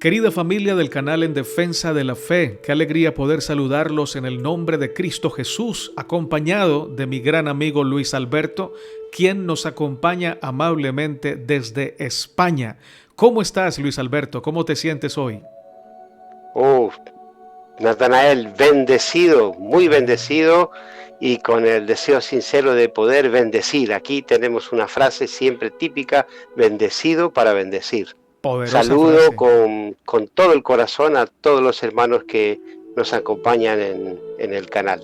Querida familia del canal En Defensa de la Fe, qué alegría poder saludarlos en el nombre de Cristo Jesús, acompañado de mi gran amigo Luis Alberto, quien nos acompaña amablemente desde España. ¿Cómo estás, Luis Alberto? ¿Cómo te sientes hoy? Natanael, bendecido, muy bendecido y con el deseo sincero de poder bendecir. Aquí tenemos una frase siempre típica: bendecido para bendecir. Poderosa Saludo frase. con todo el corazón a todos los hermanos que nos acompañan en el canal.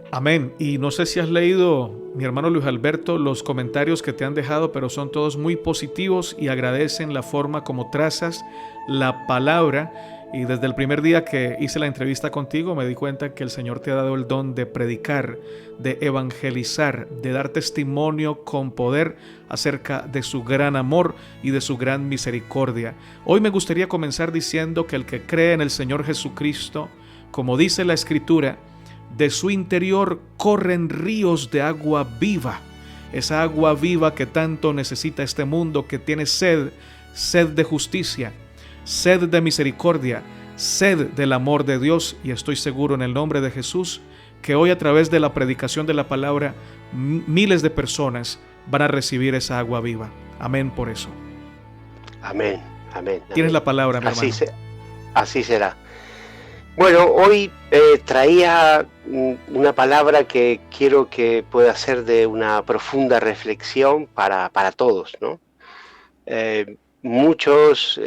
Amén. Y no sé si has leído, mi hermano Luis Alberto, los comentarios que te han dejado, pero son todos muy positivos y agradecen la forma como trazas la palabra. Y desde el primer día que hice la entrevista contigo me di cuenta que el Señor te ha dado el don de predicar, de evangelizar, de dar testimonio con poder acerca de su gran amor y de su gran misericordia. Hoy me gustaría comenzar diciendo que el que cree en el Señor Jesucristo, como dice la Escritura, de su interior corren ríos de agua viva. Esa agua viva que tanto necesita este mundo, que tiene sed, sed de justicia, sed de misericordia, sed del amor de Dios. Y estoy seguro en el nombre de Jesús que hoy, a través de la predicación de la palabra, miles de personas van a recibir esa agua viva. Amén por eso. Amén, amén, Tienes amén. la palabra, mi Así, hermano. así será. Bueno, hoy traía una palabra que quiero que pueda ser de una profunda reflexión para todos, ¿no? Muchos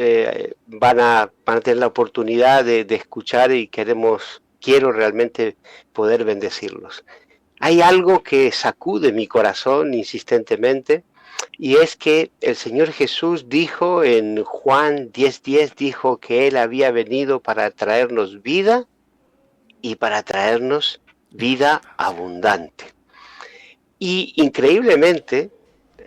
van a tener la oportunidad de escuchar y quiero realmente poder bendecirlos. Hay algo que sacude mi corazón insistentemente, y es que el Señor Jesús dijo en Juan 10:10, dijo que Él había venido para traernos vida y para traernos vida abundante. Y increíblemente,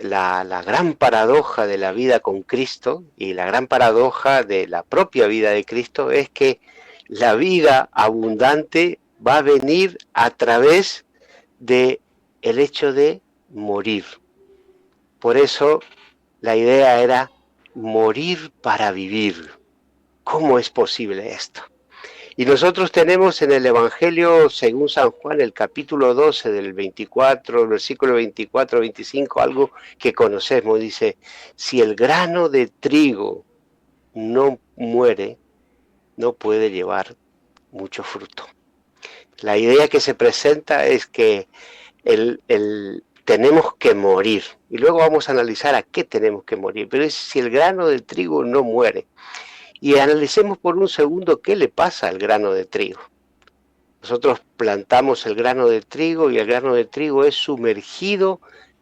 la gran paradoja de la vida con Cristo y la gran paradoja de la propia vida de Cristo es que la vida abundante va a venir a través de el hecho de morir. Por eso la idea era morir para vivir. ¿Cómo es posible esto? Y nosotros tenemos en el Evangelio según San Juan, el capítulo 12 del 24, el versículo 24-25, algo que conocemos. Dice: si el grano de trigo no muere, no puede llevar mucho fruto. La idea que se presenta es que tenemos que morir. Y luego vamos a analizar a qué tenemos que morir. Pero es si el grano de trigo no muere. Y analicemos por un segundo qué le pasa al grano de trigo. Nosotros plantamos el grano de trigo y el grano de trigo es sumergido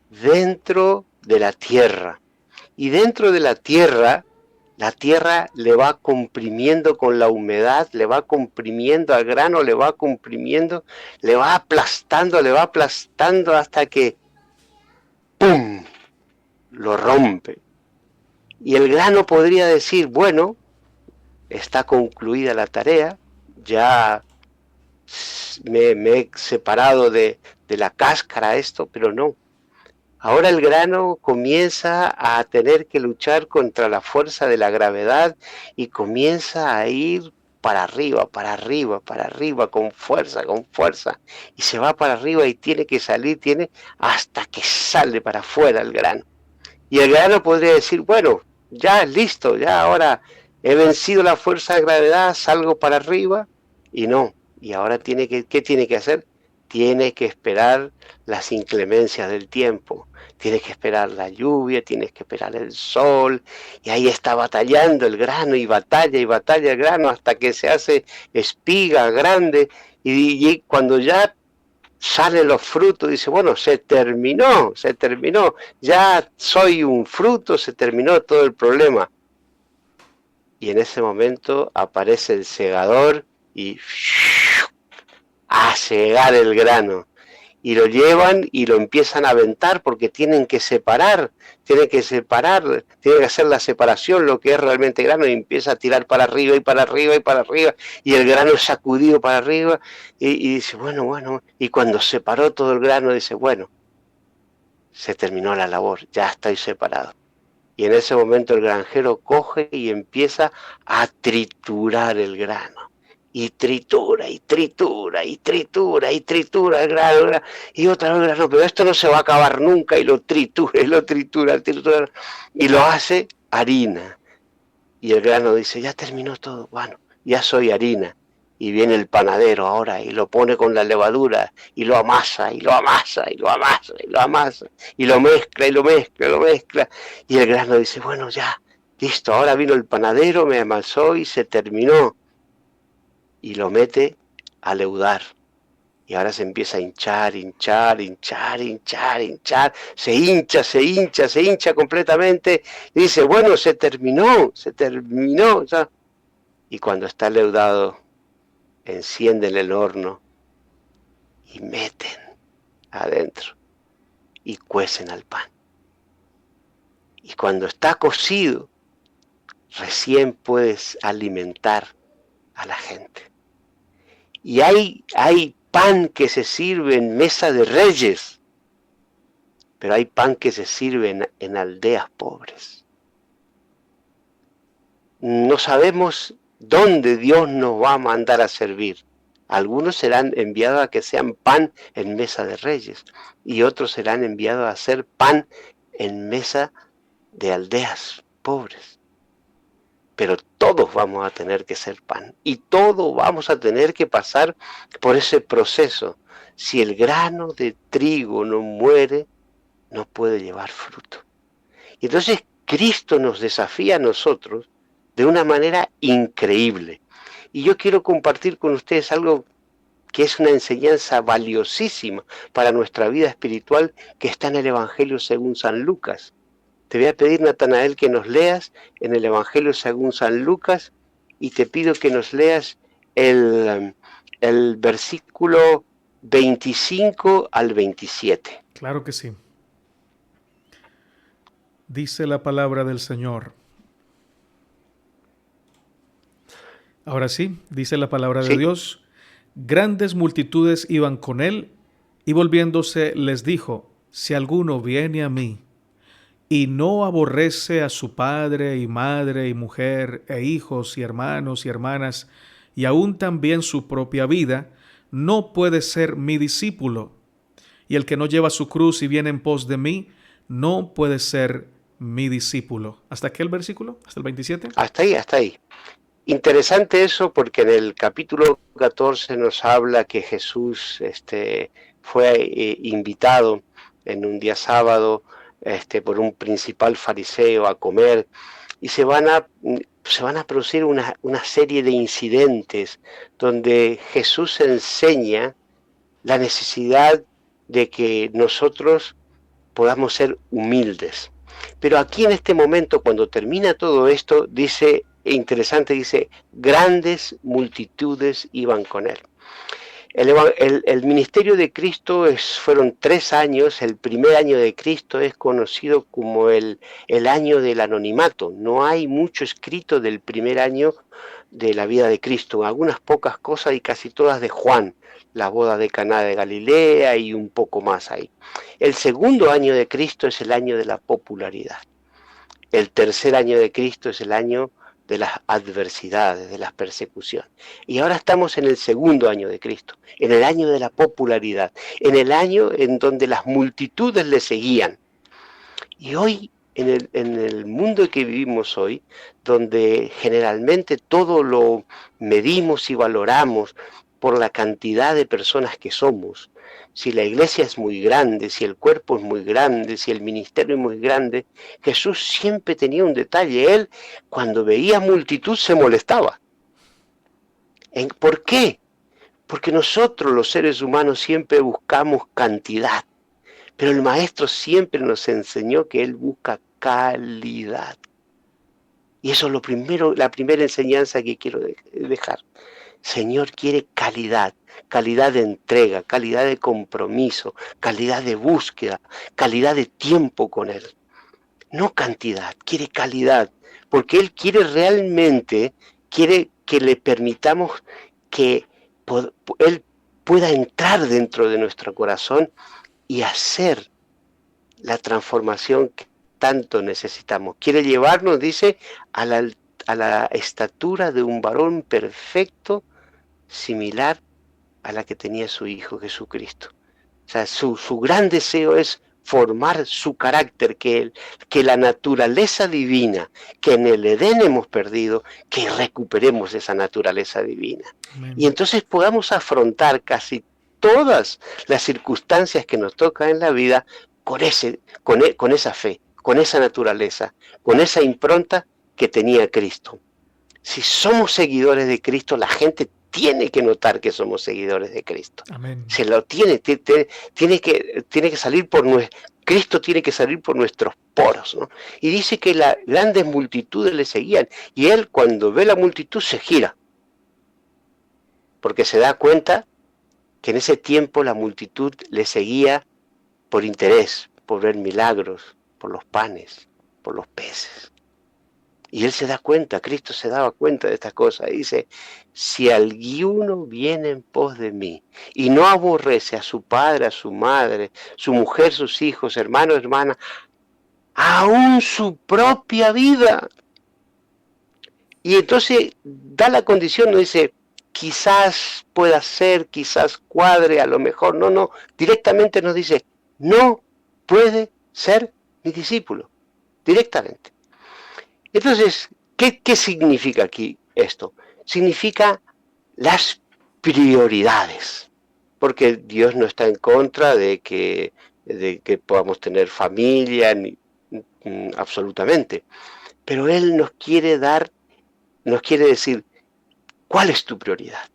dentro de la tierra. Y dentro de la tierra le va comprimiendo con la humedad, le va comprimiendo al grano, le va comprimiendo, le va aplastando hasta que ¡pum!, lo rompe. Y el grano podría decir: bueno, está concluida la tarea, ya me he separado de la cáscara esto, pero no. Ahora el grano comienza a tener que luchar contra la fuerza de la gravedad y comienza a ir para arriba, para arriba, para arriba, con fuerza, y se va para arriba y tiene que salir, hasta que sale para afuera el grano. Y el grano podría decir: bueno, ya es listo, ya ahora he vencido la fuerza de gravedad, salgo para arriba. Y no, y ahora ¿qué tiene que hacer? Tiene que esperar las inclemencias del tiempo, tienes que esperar la lluvia, tienes que esperar el sol, y ahí está batallando el grano, y batalla el grano hasta que se hace espiga grande, y cuando ya salen los frutos, dice: bueno, se terminó, ya soy un fruto, se terminó todo el problema. Y en ese momento aparece el segador y a segar el grano. Y lo llevan y lo empiezan a aventar porque tienen que tienen que hacer la separación, lo que es realmente grano, y empieza a tirar para arriba y para arriba y para arriba, y el grano es sacudido para arriba, y dice: bueno, y cuando separó todo el grano, dice: bueno, se terminó la labor, ya estoy separado. Y en ese momento el granjero coge y empieza a triturar el grano. Y tritura, y tritura, y tritura, y tritura el grano, y otra vez el grano, pero esto no se va a acabar nunca, y lo tritura, y lo tritura, tritura, y lo hace harina. Y el grano dice, ya terminó todo, bueno, ya soy harina. Y viene el panadero ahora y lo pone con la levadura y lo amasa, y lo amasa, y lo amasa, y lo amasa, y lo mezcla, y lo mezcla, y lo mezcla. Y el grano dice, bueno, ya, listo, ahora vino el panadero, me amasó y se terminó. Y lo mete a leudar. Y ahora se empieza a hinchar, hinchar, hinchar, hinchar, hinchar, se hincha, se hincha, se hincha completamente, y dice, bueno, se terminó, ya. Y cuando está leudado, encienden el horno y meten adentro y cuecen al pan. Y cuando está cocido, recién puedes alimentar a la gente. Y hay pan que se sirve en mesa de reyes, pero hay pan que se sirve en aldeas pobres. No sabemos dónde Dios nos va a mandar a servir. Algunos serán enviados a que sean pan en mesa de reyes y otros serán enviados a hacer pan en mesa de aldeas pobres. Pero todos vamos a tener que ser pan y todos vamos a tener que pasar por ese proceso. Si el grano de trigo no muere, no puede llevar fruto. Y entonces Cristo nos desafía a nosotros de una manera increíble. Y yo quiero compartir con ustedes algo que es una enseñanza valiosísima para nuestra vida espiritual que está en el Evangelio según San Lucas. Te voy a pedir, Natanael, que nos leas en el Evangelio según San Lucas y te pido que nos leas el versículo 25 al 27. Claro que sí. Dice la palabra del Señor. Ahora sí, dice la palabra de ¿Sí? Dios. Grandes multitudes iban con él y volviéndose les dijo, si alguno viene a mí y no aborrece a su padre y madre y mujer e hijos y hermanos y hermanas y aún también su propia vida, no puede ser mi discípulo. Y el que no lleva su cruz y viene en pos de mí, no puede ser mi discípulo. ¿Hasta qué el versículo? ¿Hasta el 27? Hasta ahí, hasta ahí. Interesante eso porque en el capítulo 14 nos habla que Jesús fue invitado en un día sábado por un principal fariseo a comer y se van a producir una serie de incidentes donde Jesús enseña la necesidad de que nosotros podamos ser humildes. Pero aquí en este momento, cuando termina todo esto, dice, interesante, dice, grandes multitudes iban con él. El ministerio de Cristo fueron 3 años. El primer año de Cristo es conocido como el año del anonimato. No hay mucho escrito del primer año de la vida de Cristo, algunas pocas cosas y casi todas de Juan, la boda de Caná de Galilea y un poco más ahí. El segundo año de Cristo es el año de la popularidad. El tercer año de Cristo es el año de las adversidades, de las persecuciones. Y ahora estamos en el segundo año de Cristo, en el año de la popularidad, en el año en donde las multitudes le seguían. Y hoy, en el mundo que vivimos hoy, donde generalmente todo lo medimos y valoramos por la cantidad de personas que somos, si la iglesia es muy grande, si el cuerpo es muy grande, si el ministerio es muy grande, Jesús siempre tenía un detalle. Él, cuando veía multitud, se molestaba. ¿Por qué? Porque nosotros, los seres humanos, siempre buscamos cantidad. Pero el maestro siempre nos enseñó que él busca calidad. Y eso es la primera enseñanza que quiero dejar. Señor quiere calidad, calidad de entrega, calidad de compromiso, calidad de búsqueda, calidad de tiempo con Él. No cantidad, quiere calidad, porque Él quiere realmente, quiere que le permitamos que Él pueda entrar dentro de nuestro corazón y hacer la transformación que tanto necesitamos. Quiere llevarnos, dice, a la estatura de un varón perfecto, similar a la que tenía su Hijo Jesucristo. O sea, su gran deseo es formar su carácter, que la naturaleza divina que en el Edén hemos perdido, que recuperemos esa naturaleza divina. Amén. Y entonces podamos afrontar casi todas las circunstancias que nos tocan en la vida con esa fe, con esa naturaleza, con esa impronta que tenía Cristo. Si somos seguidores de Cristo, la gente tiene que notar que somos seguidores de Cristo. Amén. Se lo tiene que salir Cristo tiene que salir por nuestros poros, ¿no? Y dice que las grandes multitudes le seguían, y él cuando ve la multitud se gira, porque se da cuenta que en ese tiempo la multitud le seguía por interés, por ver milagros, por los panes, por los peces. Y él se da cuenta, Cristo se daba cuenta de estas cosas. Y dice, si alguno viene en pos de mí y no aborrece a su padre, a su madre, su mujer, sus hijos, hermanos, hermanas, aún su propia vida. Y entonces da la condición, no dice, quizás pueda ser, quizás cuadre, a lo mejor. No, directamente nos dice, no puede ser mi discípulo, directamente. Entonces, ¿qué significa aquí esto? Significa las prioridades, porque Dios no está en contra de que podamos tener familia, absolutamente, pero Él nos quiere decir, ¿cuál es tu prioridad?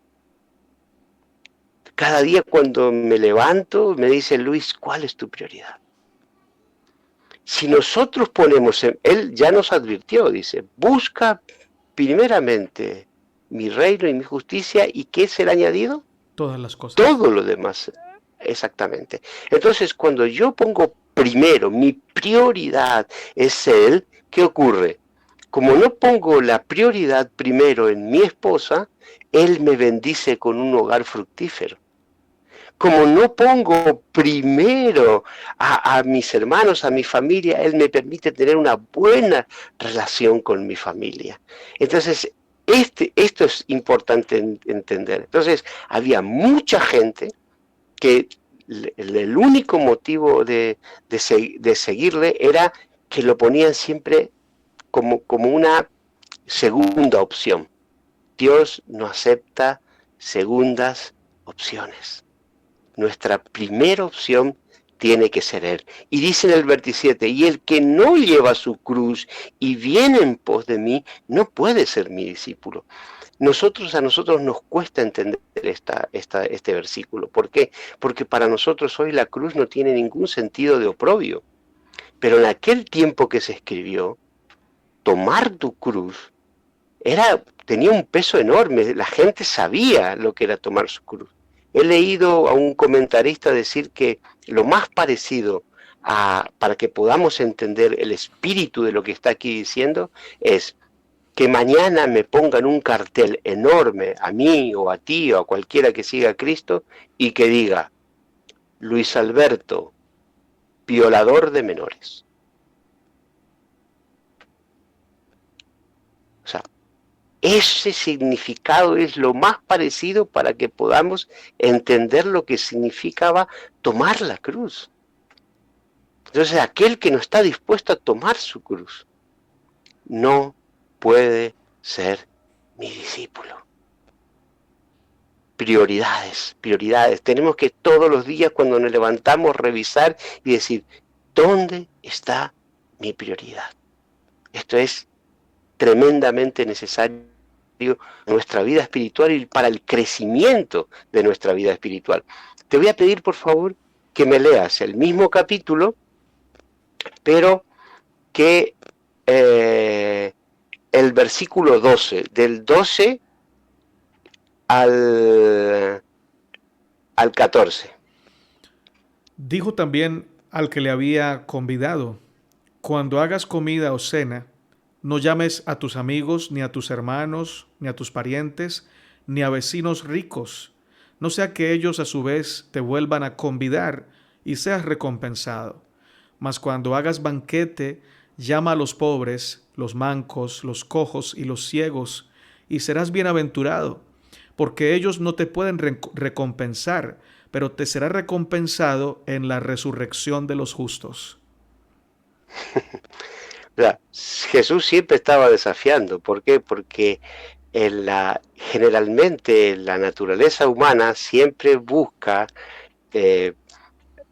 Cada día cuando me levanto, me dice Luis, ¿cuál es tu prioridad? Si nosotros ponemos, Él ya nos advirtió, dice, busca primeramente mi reino y mi justicia, ¿y qué será añadido? Todas las cosas. Todo lo demás, exactamente. Entonces, cuando yo pongo primero, mi prioridad es Él, ¿qué ocurre? Como no pongo la prioridad primero en mi esposa, Él me bendice con un hogar fructífero. Como no pongo primero a mis hermanos, a mi familia, Él me permite tener una buena relación con mi familia. Entonces, esto es importante entender. Entonces, había mucha gente que el único motivo de seguirle era que lo ponían siempre como una segunda opción. Dios no acepta segundas opciones. Nuestra primera opción tiene que ser Él. Y dice en el 27, y el que no lleva su cruz y viene en pos de mí, no puede ser mi discípulo. A nosotros nos cuesta entender este versículo. ¿Por qué? Porque para nosotros hoy la cruz no tiene ningún sentido de oprobio. Pero en aquel tiempo que se escribió, tomar tu cruz tenía un peso enorme. La gente sabía lo que era tomar su cruz. He leído a un comentarista decir que lo más parecido para que podamos entender el espíritu de lo que está aquí diciendo es que mañana me pongan un cartel enorme a mí o a ti o a cualquiera que siga a Cristo y que diga, Luis Alberto, violador de menores. O sea, ese significado es lo más parecido para que podamos entender lo que significaba tomar la cruz. Entonces, aquel que no está dispuesto a tomar su cruz no puede ser mi discípulo. Prioridades. Tenemos que todos los días cuando nos levantamos revisar y decir, ¿dónde está mi prioridad? Esto es tremendamente necesario en nuestra vida espiritual y para el crecimiento de nuestra vida espiritual. Te voy a pedir, por favor, que me leas el mismo capítulo, pero que el versículo 12, del 12 al 14. Dijo también al que le había convidado, cuando hagas comida o cena, no llames a tus amigos, ni a tus hermanos, ni a tus parientes, ni a vecinos ricos, no sea que ellos a su vez te vuelvan a convidar y seas recompensado. Mas cuando hagas banquete, llama a los pobres, los mancos, los cojos y los ciegos, y serás bienaventurado, porque ellos no te pueden recompensar, pero te será recompensado en la resurrección de los justos. Jesús siempre estaba desafiando. ¿Por qué? Porque generalmente la naturaleza humana siempre busca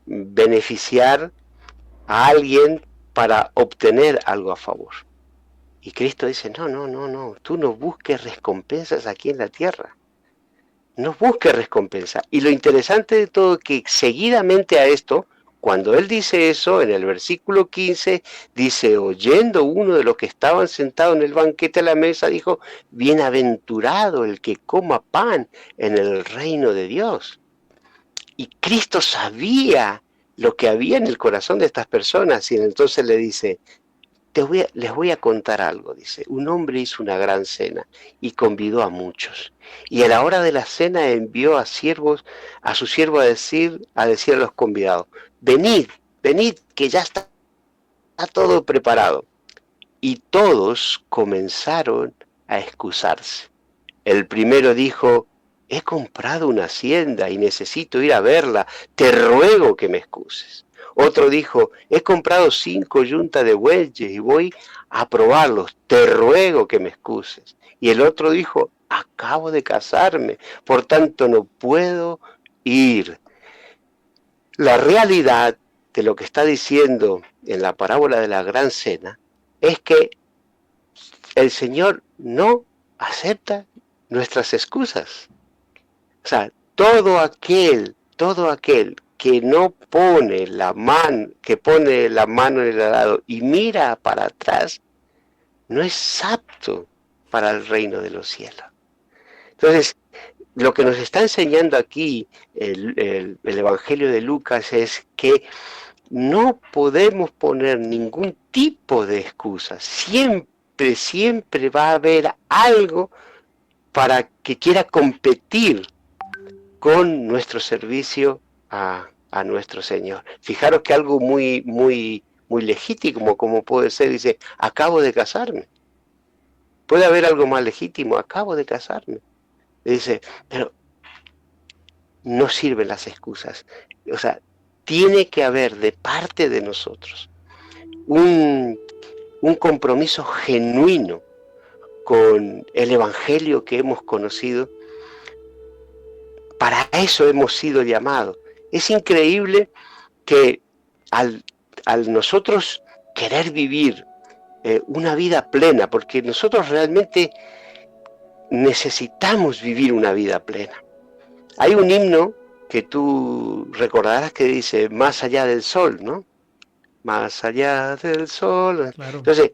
beneficiar a alguien para obtener algo a favor. Y Cristo dice, no, tú no busques recompensas aquí en la tierra. No busques recompensa. Y lo interesante de todo es que seguidamente a esto, cuando él dice eso, en el versículo 15, dice, oyendo uno de los que estaban sentados en el banquete a la mesa, dijo, bienaventurado el que coma pan en el reino de Dios. Y Cristo sabía lo que había en el corazón de estas personas, y entonces le dice, les voy a contar algo, dice, un hombre hizo una gran cena y convidó a muchos. Y a la hora de la cena envió a su siervo a decir a los convidados, venid, que ya está todo preparado. Y todos comenzaron a excusarse. El primero dijo, he comprado una hacienda y necesito ir a verla, te ruego que me excuses. Otro dijo, he comprado 5 yuntas de bueyes y voy a probarlos, te ruego que me excuses. Y el otro dijo, acabo de casarme, por tanto no puedo ir. La realidad de lo que está diciendo en la parábola de la gran cena es que el Señor no acepta nuestras excusas. O sea, todo aquel que no pone la mano, que pone la mano en el arado y mira para atrás, no es apto para el reino de los cielos. Entonces, lo que nos está enseñando aquí el Evangelio de Lucas es que no podemos poner ningún tipo de excusa. Siempre va a haber algo para que quiera competir con nuestro servicio a nuestro Señor. Fijaros que algo muy legítimo, como puede ser, dice, acabo de casarme. ¿Puede haber algo más legítimo? Acabo de casarme. Dice, pero no sirven las excusas. O sea, tiene que haber de parte de nosotros un compromiso genuino con el Evangelio que hemos conocido. Para eso hemos sido llamados. Es increíble que al nosotros querer vivir una vida plena, porque nosotros realmente necesitamos vivir una vida plena. Hay un himno que tú recordarás que dice, más allá del sol, ¿no? Más allá del sol. Claro. Entonces,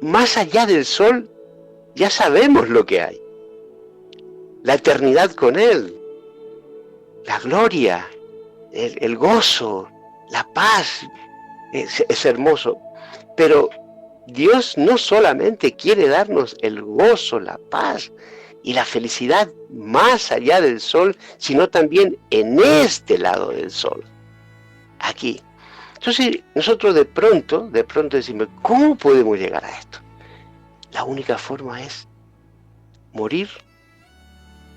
más allá del sol, ya sabemos lo que hay. La eternidad con Él, la gloria, el gozo, la paz, es hermoso. Pero Dios no solamente quiere darnos el gozo, la paz y la felicidad más allá del sol, sino también en este lado del sol, aquí. Entonces nosotros de pronto decimos, ¿cómo podemos llegar a esto? La única forma es morir,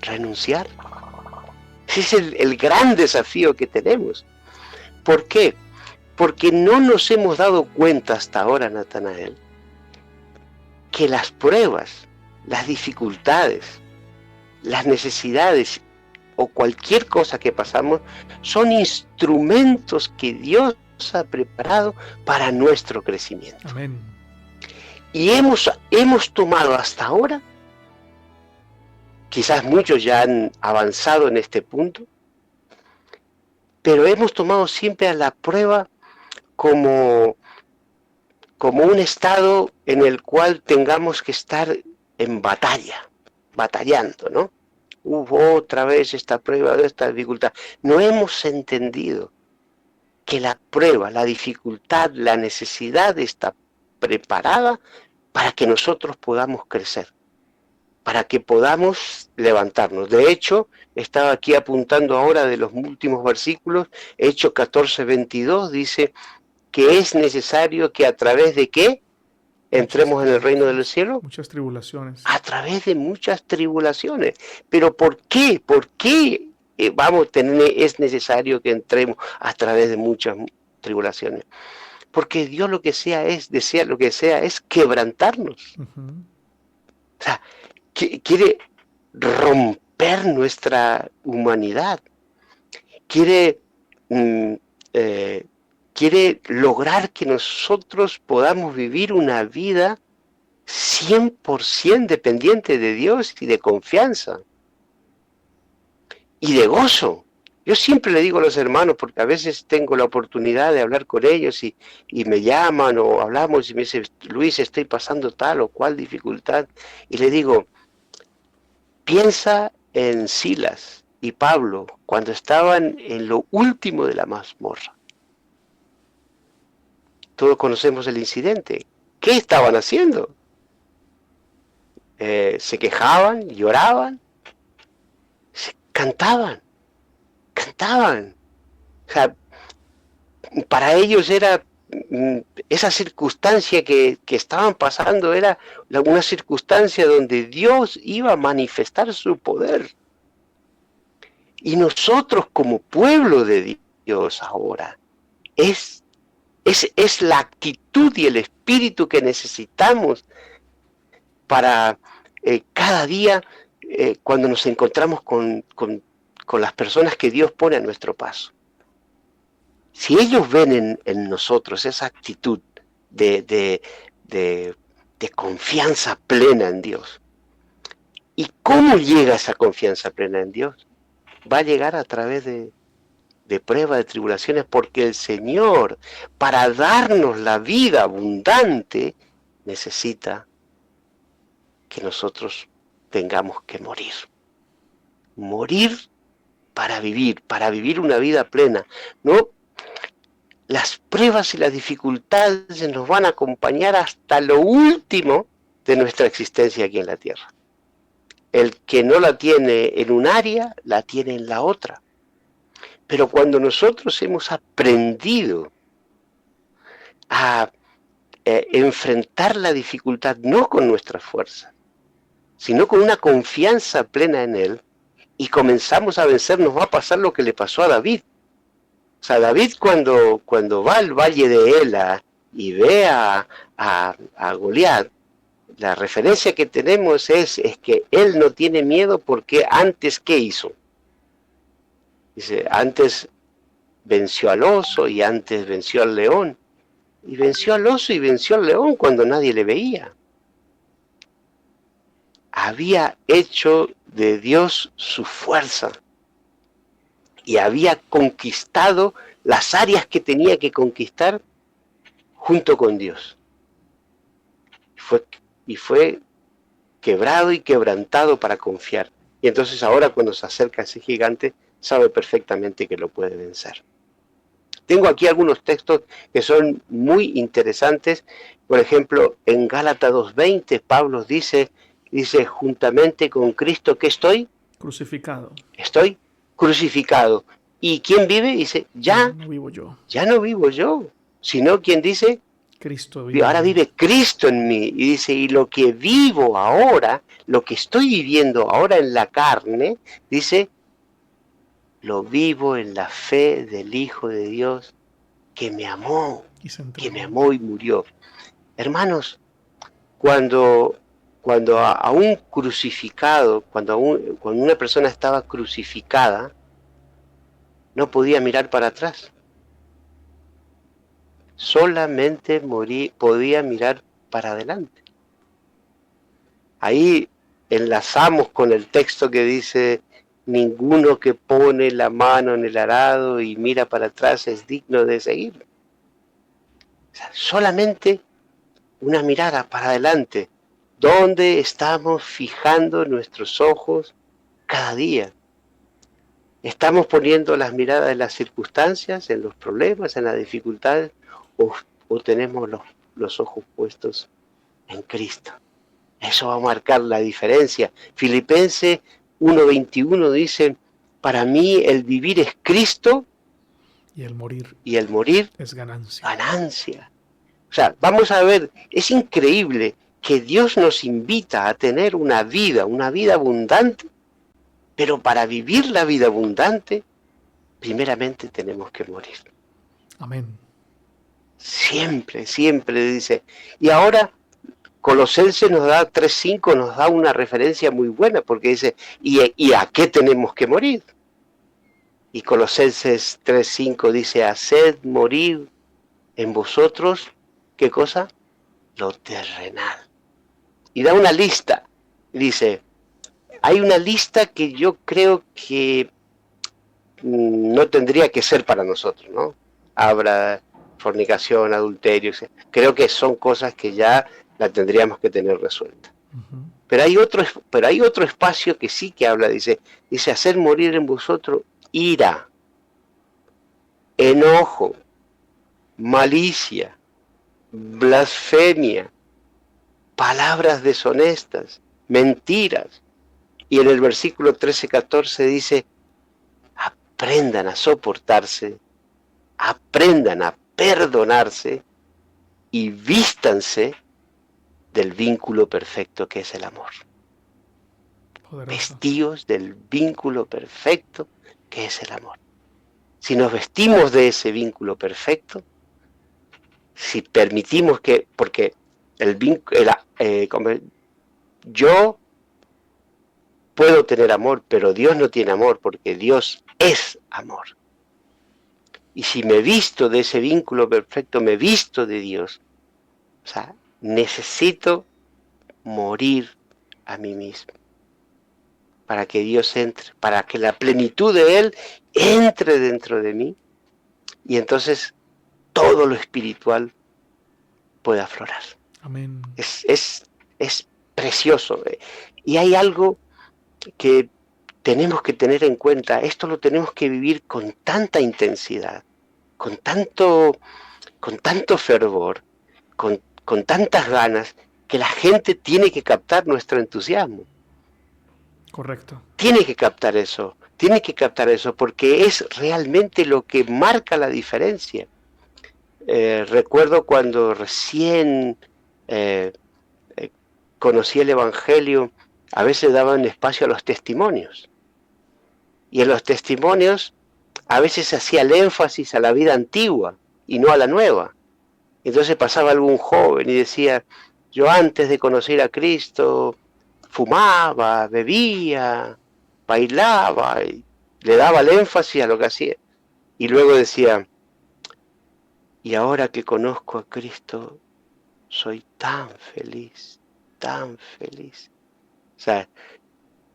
renunciar. Ese es el gran desafío que tenemos. ¿Por qué? Porque no nos hemos dado cuenta hasta ahora, Natanael, que las pruebas, las dificultades, las necesidades o cualquier cosa que pasamos son instrumentos que Dios ha preparado para nuestro crecimiento. Amén. Y hemos tomado hasta ahora, quizás muchos ya han avanzado en este punto, pero hemos tomado siempre a la prueba como un estado en el cual tengamos que estar en batallando, ¿no? Hubo otra vez esta prueba, esta dificultad. No hemos entendido que la prueba, la dificultad, la necesidad está preparada para que nosotros podamos crecer, para que podamos levantarnos. De hecho, estaba aquí apuntando ahora de los últimos versículos, Hechos 14:22 dice que es necesario que a través de qué entremos en el reino del cielo. Muchas tribulaciones. A través de muchas tribulaciones. ¿Pero por qué? ¿Por qué es necesario que entremos a través de muchas tribulaciones? Porque Dios desea lo que sea es quebrantarnos. O sea, quiere romper nuestra humanidad. Quiere lograr que nosotros podamos vivir una vida 100% dependiente de Dios y de confianza y de gozo. Yo siempre le digo a los hermanos, porque a veces tengo la oportunidad de hablar con ellos y me llaman o hablamos y me dicen, Luis, estoy pasando tal o cual dificultad. Y le digo, piensa en Silas y Pablo cuando estaban en lo último de la mazmorra. Todos conocemos el incidente. ¿Qué estaban haciendo? Se quejaban, lloraban, cantaban. O sea, para ellos era esa circunstancia que estaban pasando, era una circunstancia donde Dios iba a manifestar su poder. Y nosotros como pueblo de Dios ahora, es la actitud y el espíritu que necesitamos para cada día cuando nos encontramos con las personas que Dios pone a nuestro paso. Si ellos ven en nosotros esa actitud de confianza plena en Dios, ¿y cómo llega esa confianza plena en Dios? Va a llegar a través de pruebas, de tribulaciones, porque el Señor, para darnos la vida abundante, necesita que nosotros tengamos que morir. Morir para vivir una vida plena. No, las pruebas y las dificultades nos van a acompañar hasta lo último de nuestra existencia aquí en la tierra. El que no la tiene en un área, la tiene en la otra. Pero cuando nosotros hemos aprendido a enfrentar la dificultad no con nuestras fuerzas, sino con una confianza plena en Él, y comenzamos a vencer, nos va a pasar lo que le pasó a David. O sea, David cuando va al valle de Ela y ve a Goliat, la referencia que tenemos es que él no tiene miedo porque antes, ¿qué hizo? Dice, antes venció al oso y antes venció al león. Y venció al oso y venció al león cuando nadie le veía. Había hecho de Dios su fuerza y había conquistado las áreas que tenía que conquistar junto con Dios. Y fue quebrado y quebrantado para confiar. Y entonces ahora cuando se acerca a ese gigante, sabe perfectamente que lo puede vencer. Tengo aquí algunos textos que son muy interesantes. Por ejemplo, en Gálatas 2:20, Pablo dice, juntamente con Cristo, ¿qué estoy? Crucificado. Estoy crucificado. ¿Y quién vive? Dice, ya no vivo yo, sino quien dice, Cristo vive. Ahora vive Cristo en mí. Y dice, y lo que vivo ahora, lo que estoy viviendo ahora en la carne, dice, lo vivo en la fe del Hijo de Dios que me amó y murió. Hermanos, cuando a un crucificado, cuando una persona estaba crucificada, no podía mirar para atrás. Solamente podía mirar para adelante. Ahí enlazamos con el texto que dice, ninguno que pone la mano en el arado y mira para atrás es digno de seguir. O sea, solamente una mirada para adelante. ¿Dónde estamos fijando nuestros ojos cada día? ¿Estamos poniendo las miradas en las circunstancias, en los problemas, en las dificultades? ¿O tenemos los ojos puestos en Cristo? Eso va a marcar la diferencia. Filipenses 1:21 dice, para mí el vivir es Cristo Y el morir y el morir, es ganancia. ganancia. O sea, vamos a ver, es increíble que Dios nos invita a tener una vida abundante, pero para vivir la vida abundante, primeramente tenemos que morir. Amén. Siempre, siempre dice. Y ahora Colosenses nos da 3:5, nos da una referencia muy buena, porque dice, ¿y a qué tenemos que morir? Y Colosenses 3:5 dice, haced morir en vosotros, ¿qué cosa? Lo terrenal. Y da una lista. Dice, hay una lista que yo creo que no tendría que ser para nosotros, ¿no? Habrá fornicación, adulterio, etc. Creo que son cosas que ya la tendríamos que tener resuelta. Pero hay otro espacio que sí que habla, dice hacer morir en vosotros ira, enojo, malicia, blasfemia, palabras deshonestas, mentiras. Y en el versículo 13-14 dice, aprendan a soportarse, aprendan a perdonarse y vístanse del vínculo perfecto que es el amor. Poderoso. Vestíos del vínculo perfecto que es el amor. Si nos vestimos de ese vínculo perfecto, si permitimos que, porque yo puedo tener amor, pero Dios no tiene amor, porque Dios es amor. Y si me visto de ese vínculo perfecto, me visto de Dios. O sea, necesito morir a mí mismo para que Dios entre, para que la plenitud de Él entre dentro de mí y entonces todo lo espiritual pueda aflorar. Amén. Es precioso. Y hay algo que tenemos que tener en cuenta, esto lo tenemos que vivir con tanta intensidad, con tanto fervor, con tantas ganas, que la gente tiene que captar nuestro entusiasmo. Correcto. Tiene que captar eso, porque es realmente lo que marca la diferencia. Recuerdo cuando recién conocí el Evangelio, a veces daban espacio a los testimonios. Y en los testimonios a veces se hacía el énfasis a la vida antigua y no a la nueva. Entonces pasaba algún joven y decía, yo antes de conocer a Cristo fumaba, bebía, bailaba, y le daba el énfasis a lo que hacía. Y luego decía, y ahora que conozco a Cristo, soy tan feliz, tan feliz. O sea,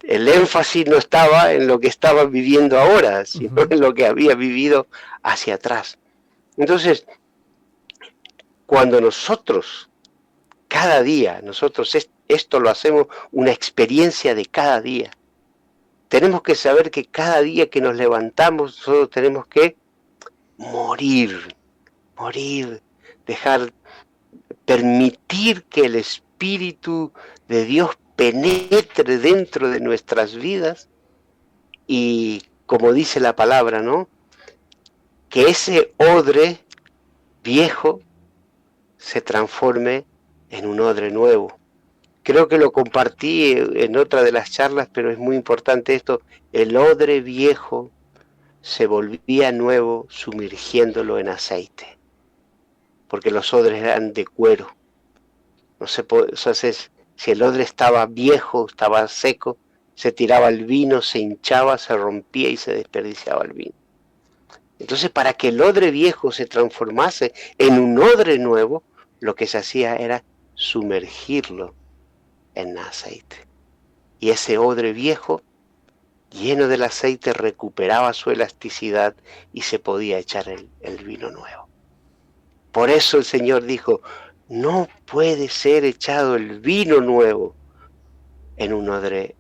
el énfasis no estaba en lo que estaba viviendo ahora, sino en lo que había vivido hacia atrás. Entonces, cuando nosotros, cada día, esto lo hacemos una experiencia de cada día, tenemos que saber que cada día que nos levantamos, nosotros tenemos que morir, permitir que el Espíritu de Dios penetre dentro de nuestras vidas y, como dice la palabra, ¿no? Que ese odre viejo se transforme en un odre nuevo. Creo que lo compartí en otra de las charlas, pero es muy importante esto. El odre viejo se volvía nuevo sumergiéndolo en aceite, porque los odres eran de cuero. No se puede, entonces, si el odre estaba viejo, estaba seco, se tiraba el vino, se hinchaba, se rompía y se desperdiciaba el vino. Entonces, para que el odre viejo se transformase en un odre nuevo, lo que se hacía era sumergirlo en aceite. Y ese odre viejo, lleno del aceite, recuperaba su elasticidad y se podía echar el vino nuevo. Por eso el Señor dijo, no puede ser echado el vino nuevo en un odre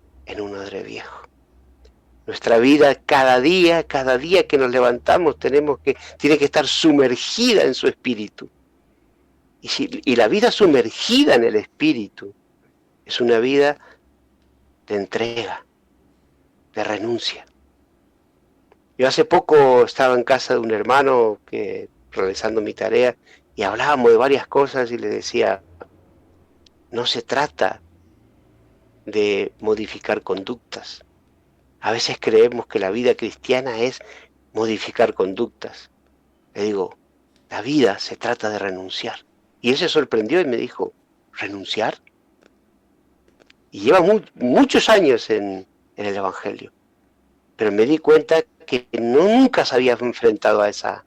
viejo. Nuestra vida cada día que nos levantamos tiene que estar sumergida en su espíritu. Y la vida sumergida en el espíritu es una vida de entrega, de renuncia. Yo hace poco estaba en casa de un hermano que realizando mi tarea y hablábamos de varias cosas y le decía, no se trata de modificar conductas. A veces creemos que la vida cristiana es modificar conductas. Le digo, la vida se trata de renunciar. Y él se sorprendió y me dijo, ¿renunciar? Y lleva muchos años en el Evangelio. Pero me di cuenta que nunca se había enfrentado a esa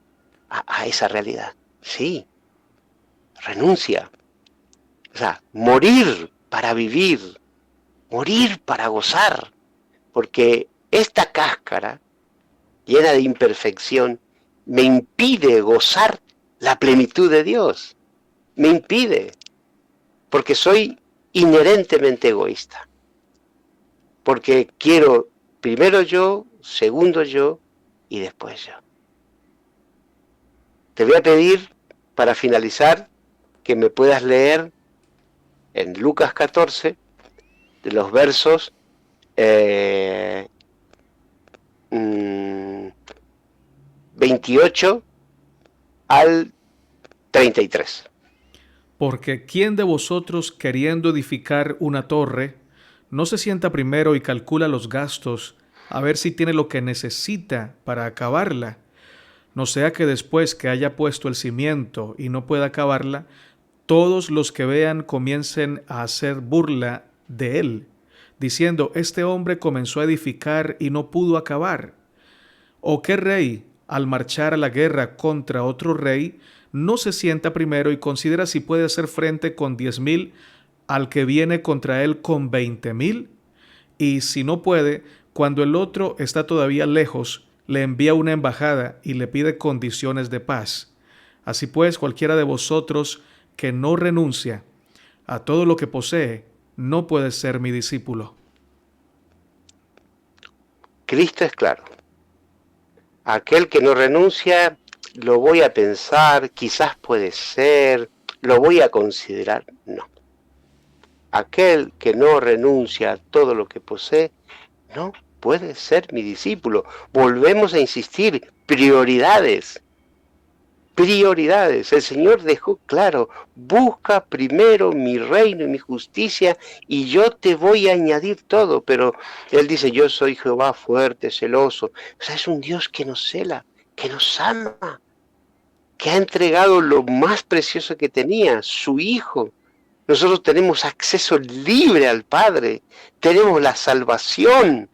realidad. Sí, renuncia. O sea, morir para vivir, morir para gozar. Porque esta cáscara, llena de imperfección, me impide gozar la plenitud de Dios. Me impide. Porque soy inherentemente egoísta. Porque quiero primero yo, segundo yo y después yo. Te voy a pedir, para finalizar, que me puedas leer en Lucas 14, de los versos 28 al 33. Porque ¿quién de vosotros, queriendo edificar una torre, no se sienta primero y calcula los gastos, a ver si tiene lo que necesita para acabarla? No sea que después que haya puesto el cimiento y no pueda acabarla, todos los que vean comiencen a hacer burla de él, diciendo, este hombre comenzó a edificar y no pudo acabar. ¿O qué rey, al marchar a la guerra contra otro rey, no se sienta primero y considera si puede hacer frente con 10,000 al que viene contra él con 20,000? Y si no puede, cuando el otro está todavía lejos, le envía una embajada y le pide condiciones de paz. Así pues, cualquiera de vosotros que no renuncia a todo lo que posee, no puede ser mi discípulo. Cristo es claro. Aquel que no renuncia, lo voy a pensar, quizás puede ser, lo voy a considerar. No. Aquel que no renuncia a todo lo que posee, no puede ser mi discípulo. Volvemos a insistir, prioridades. Prioridades. El Señor dejó claro, busca primero mi reino y mi justicia y yo te voy a añadir todo. Pero Él dice, yo soy Jehová fuerte, celoso. O sea, es un Dios que nos cela, que nos ama, que ha entregado lo más precioso que tenía, su Hijo. Nosotros tenemos acceso libre al Padre, tenemos la salvación.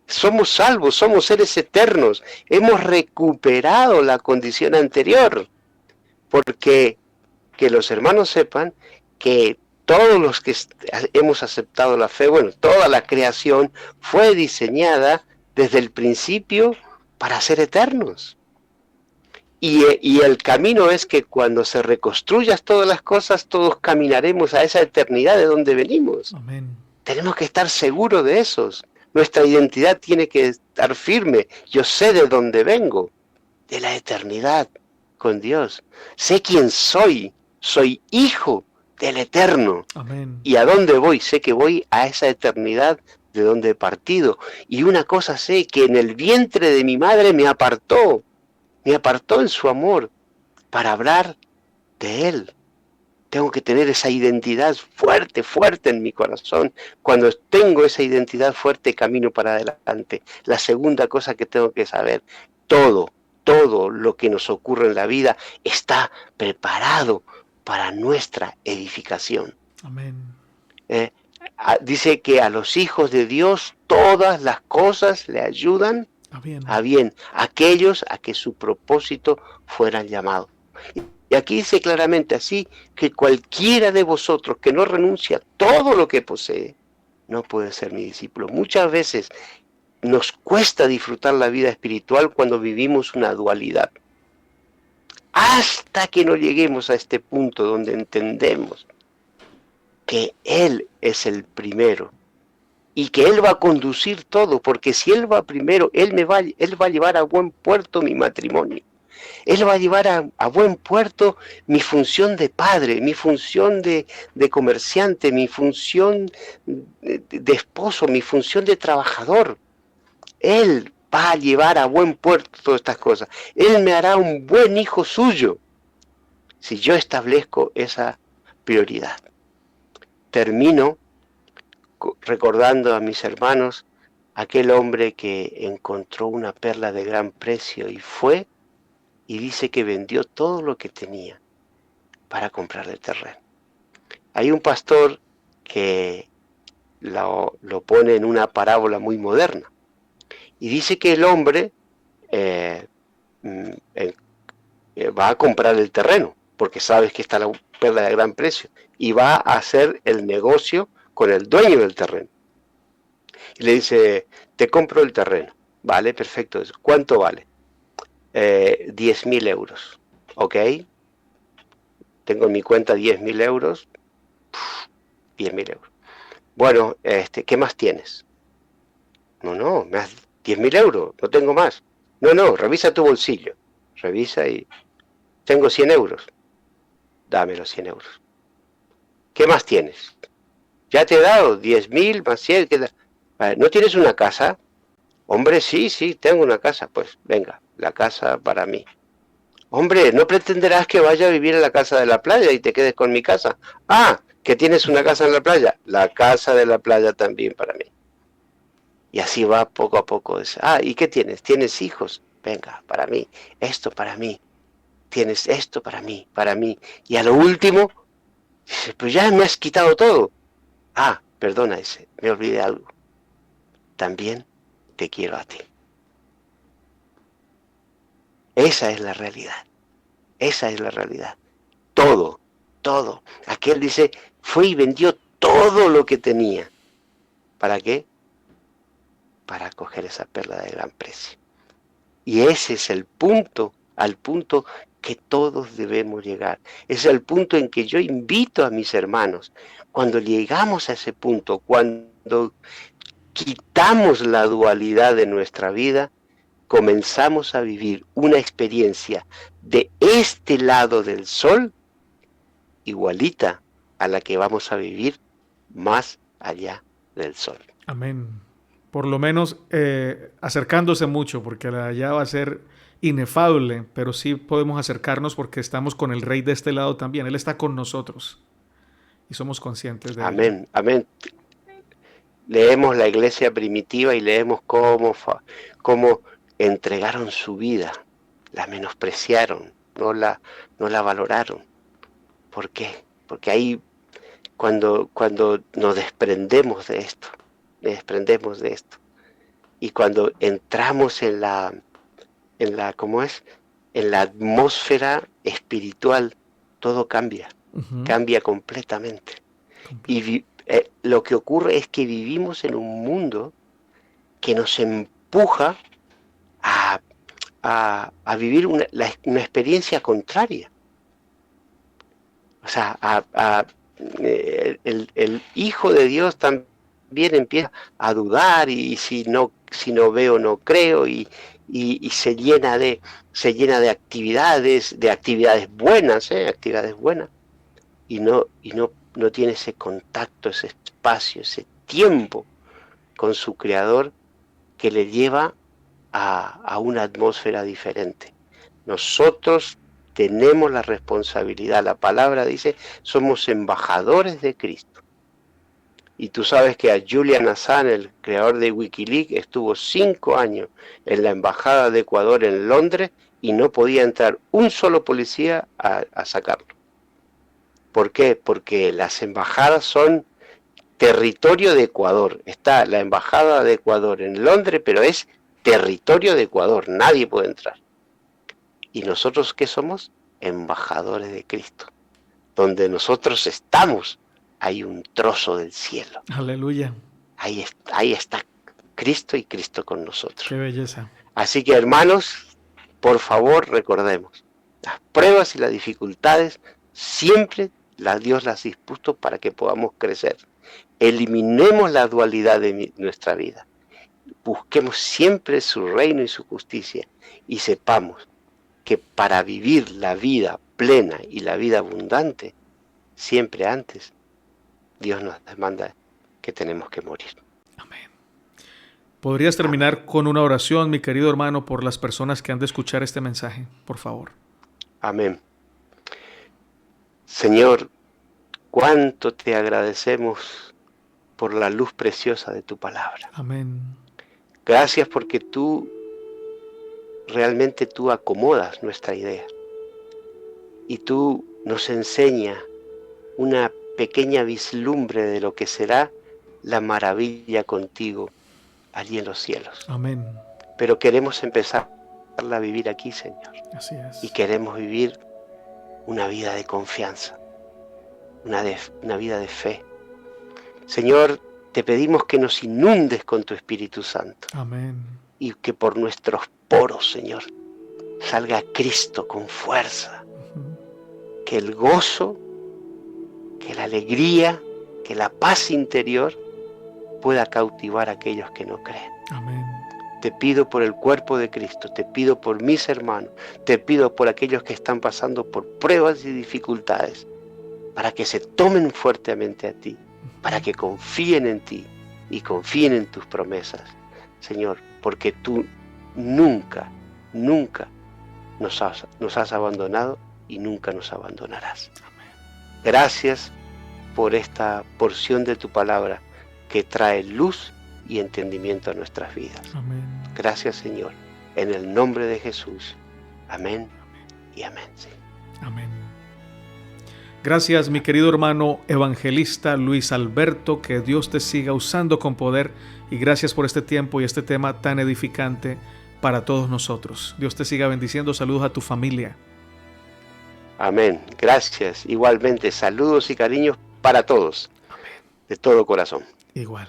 Somos salvos, somos seres eternos, hemos recuperado la condición anterior, porque que los hermanos sepan que todos los que hemos aceptado la fe, bueno, toda la creación fue diseñada desde el principio para ser eternos. Y el camino es que cuando se reconstruyan todas las cosas, todos caminaremos a esa eternidad de donde venimos. Amén. Tenemos que estar seguros de esos. Nuestra identidad tiene que estar firme. Yo sé de dónde vengo, de la eternidad con Dios. Sé quién soy. Soy hijo del Eterno. Amén. ¿Y a dónde voy? Sé que voy a esa eternidad de donde he partido. Y una cosa sé, que en el vientre de mi madre me apartó en su amor para hablar de Él. Tengo que tener esa identidad fuerte, fuerte en mi corazón. Cuando tengo esa identidad fuerte, camino para adelante. La segunda cosa que tengo que saber, todo lo que nos ocurre en la vida está preparado para nuestra edificación. Amén. Dice que a los hijos de Dios todas las cosas le ayudan a bien, aquellos a que su propósito fueran llamados. Y aquí dice claramente así, que cualquiera de vosotros que no renuncia a todo lo que posee, no puede ser mi discípulo. Muchas veces nos cuesta disfrutar la vida espiritual cuando vivimos una dualidad. Hasta que no lleguemos a este punto donde entendemos que Él es el primero y que Él va a conducir todo, porque si Él va primero, Él va a llevar a buen puerto mi matrimonio. Él va a llevar a buen puerto mi función de padre, mi función de comerciante, mi función de esposo, mi función de trabajador. Él va a llevar a buen puerto todas estas cosas. Él me hará un buen hijo suyo si yo establezco esa prioridad. Termino recordando a mis hermanos aquel hombre que encontró una perla de gran precio y fue y dice que vendió todo lo que tenía para comprar el terreno. Hay un pastor que lo pone en una parábola muy moderna y dice que el hombre va a comprar el terreno porque sabe que está la perla de gran precio y va a hacer el negocio con el dueño del terreno. Y le dice, te compro el terreno. Vale, perfecto. ¿Cuánto vale? 10.000 euros. Ok. Tengo en mi cuenta 10.000 euros. 10.000 euros. Bueno, ¿qué más tienes? No, me das 10.000 euros, no tengo más. No, revisa tu bolsillo. Revisa y tengo 100 euros. Dame los 100 euros. ¿Qué más tienes? Ya te he dado 10.000 más 100. ¿No tienes una casa? Hombre, sí, tengo una casa. Pues venga, la casa para mí. Hombre, ¿no pretenderás que vaya a vivir en la casa de la playa y te quedes con mi casa? Ah, que tienes una casa en la playa. La casa de la playa también para mí. Y así va poco a poco. Ah, ¿y qué tienes? ¿Tienes hijos? Venga, para mí. Esto para mí. Tienes esto para mí, para mí. Y a lo último, dice, pues ya me has quitado todo. Ah, perdona, me olvidé algo. También te quiero a ti. Esa es la realidad. Esa es la realidad. Todo, todo. Aquel dice, fue y vendió todo lo que tenía. ¿Para qué? Para coger esa perla de gran precio. Y ese es el punto, al punto que todos debemos llegar. Es el punto en que yo invito a mis hermanos. Cuando llegamos a ese punto, cuando quitamos la dualidad de nuestra vida, comenzamos a vivir una experiencia de este lado del sol igualita a la que vamos a vivir más allá del sol. Amén. Por lo menos acercándose mucho, porque la de allá va a ser inefable, pero sí podemos acercarnos porque estamos con el Rey de este lado también. Él está con nosotros y somos conscientes de ello. Amén, amén. Leemos la iglesia primitiva y leemos cómo entregaron su vida, la menospreciaron, no la valoraron. ¿Por qué? Porque ahí cuando nos desprendemos de esto, y cuando entramos en la ¿cómo es? En la atmósfera espiritual, todo cambia, cambia completamente. Y lo que ocurre es que vivimos en un mundo que nos empuja a vivir una experiencia contraria. O sea, el Hijo de Dios también empieza a dudar y si no veo, no creo y se llena de actividades buenas, actividades buenas y no tiene ese contacto, ese espacio, ese tiempo con su Creador que le lleva a una atmósfera diferente. Nosotros tenemos la responsabilidad, la palabra dice, somos embajadores de Cristo. Y tú sabes que a Julian Assange, el creador de Wikileaks, estuvo 5 años en la embajada de Ecuador en Londres y no podía entrar un solo policía a sacarlo. ¿Por qué? Porque las embajadas son territorio de Ecuador. Está la embajada de Ecuador en Londres, pero es territorio de Ecuador, nadie puede entrar. ¿Y nosotros qué somos? Embajadores de Cristo. Donde nosotros estamos, hay un trozo del cielo. Aleluya. Ahí está Cristo y Cristo con nosotros. Qué belleza. Así que hermanos, por favor recordemos, las pruebas y las dificultades siempre Dios las dispuso para que podamos crecer. Eliminemos la dualidad de nuestra vida. Busquemos siempre su reino y su justicia y sepamos que para vivir la vida plena y la vida abundante, siempre antes, Dios nos demanda que tenemos que morir. Amén. ¿Podrías terminar con una oración, mi querido hermano, por las personas que han de escuchar este mensaje, por favor? Amén. Señor, cuánto te agradecemos por la luz preciosa de tu palabra. Amén. Gracias porque realmente tú acomodas nuestra idea y tú nos enseñas una pequeña vislumbre de lo que será la maravilla contigo allí en los cielos. Amén. Pero queremos empezar a vivir aquí, Señor. Así es. Y queremos vivir una vida de confianza, una vida de fe. Señor, te pedimos que nos inundes con tu Espíritu Santo. Amén. Y que por nuestros poros, Señor, salga Cristo con fuerza. Que el gozo, que la alegría, que la paz interior pueda cautivar a aquellos que no creen. Amén. Te pido por el cuerpo de Cristo, te pido por mis hermanos, te pido por aquellos que están pasando por pruebas y dificultades, para que se tomen fuertemente a ti, para que confíen en ti y confíen en tus promesas, Señor, porque tú nunca nos has abandonado y nunca nos abandonarás. Gracias por esta porción de tu palabra que trae luz y entendimiento a nuestras vidas. Amén. Gracias, Señor, en el nombre de Jesús. Amén y amén. Sí. Amén. Gracias, mi querido hermano evangelista Luis Alberto, que Dios te siga usando con poder, y gracias por este tiempo y este tema tan edificante para todos nosotros. Dios te siga bendiciendo. Saludos a tu familia. Amén. Gracias. Igualmente, saludos y cariños para todos. Amén. De todo corazón. Igual.